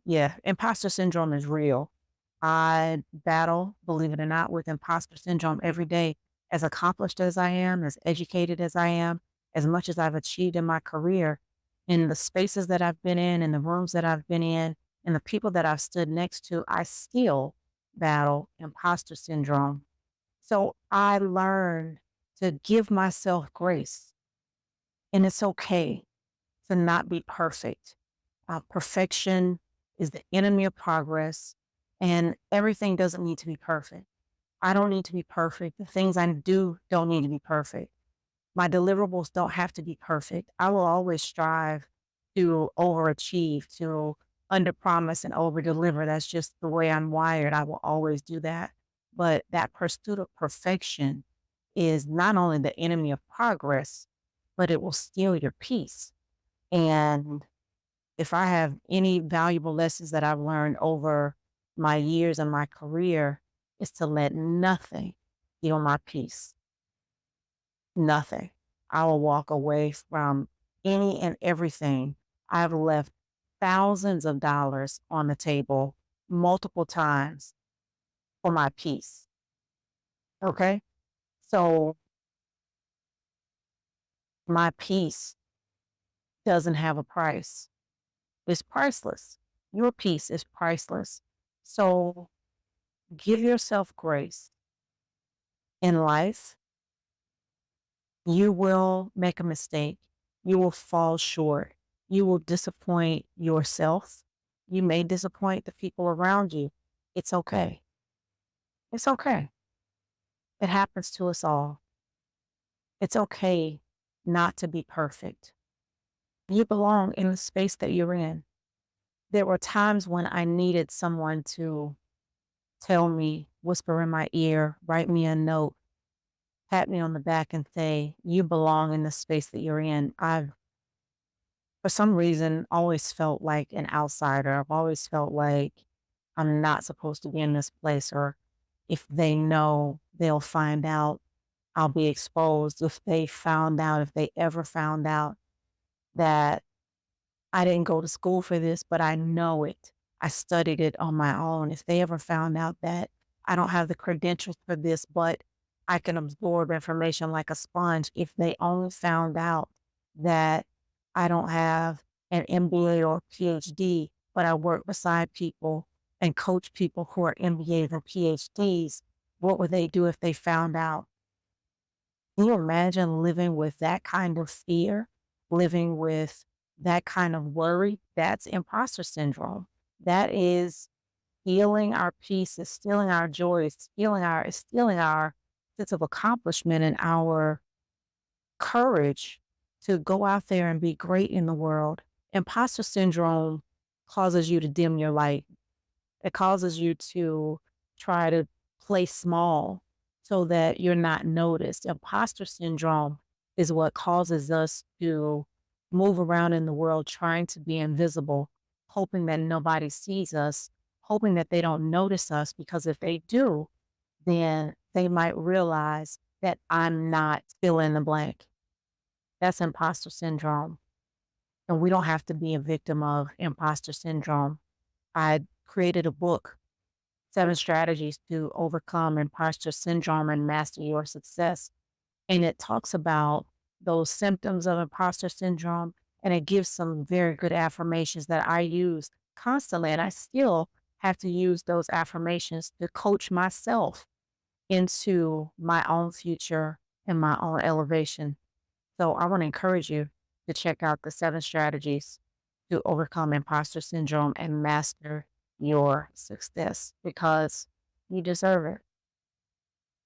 Yeah, imposter syndrome is real. I battle, believe it or not, with imposter syndrome every day. As accomplished as I am, as educated as I am, as much as I've achieved in my career, in the spaces that I've been in the rooms that I've been in, and the people that I've stood next to, I still battle imposter syndrome. So I learned to give myself grace, and it's okay to not be perfect. Perfection is the enemy of progress, and everything doesn't need to be perfect. I don't need to be perfect. The things I do don't need to be perfect. My deliverables don't have to be perfect. I will always strive to overachieve, to underpromise and overdeliver. That's just the way I'm wired. I will always do that. But that pursuit of perfection is not only the enemy of progress, but it will steal your peace. And if I have any valuable lessons that I've learned over my years and my career, is to let nothing steal my peace. Nothing. I will walk away from any and everything. I've left thousands of dollars on the table multiple times for my peace. Okay. So my peace doesn't have a price. It's priceless. Your peace is priceless. So give yourself grace in life. You will make a mistake. You will fall short. You will disappoint yourself. You may disappoint the people around you. It's okay. It's okay. It happens to us all. It's okay not to be perfect. You belong in the space that you're in. There were times when I needed someone to tell me, whisper in my ear, write me a note, pat me on the back and say, you belong in the space that you're in. I've for some reason, always felt like an outsider. I've always felt like I'm not supposed to be in this place, or if they know, they'll find out, I'll be exposed. If they found out, if they ever found out that I didn't go to school for this, but I know it, I studied it on my own. If they ever found out that I don't have the credentials for this, but I can absorb information like a sponge, if they only found out that I don't have an MBA or PhD, but I work beside people and coach people who are MBAs or PhDs, what would they do if they found out? Can you imagine living with that kind of fear, living with that kind of worry? That's imposter syndrome. That is stealing our peace, is stealing our joy, is stealing our sense of accomplishment and our courage to go out there and be great in the world. Imposter syndrome causes you to dim your light. It causes you to try to play small so that you're not noticed. Imposter syndrome is what causes us to move around in the world trying to be invisible, hoping that nobody sees us, hoping that they don't notice us, because if they do, then they might realize that I'm not fill in the blank. That's imposter syndrome. And we don't have to be a victim of imposter syndrome. I created a book, Seven Strategies to Overcome Imposter Syndrome and Master Your Success. And it talks about those symptoms of imposter syndrome. And it gives some very good affirmations that I use constantly. And I still have to use those affirmations to coach myself into my own future and my own elevation. So I want to encourage you to check out the seven strategies to overcome imposter syndrome and master your success because you deserve it.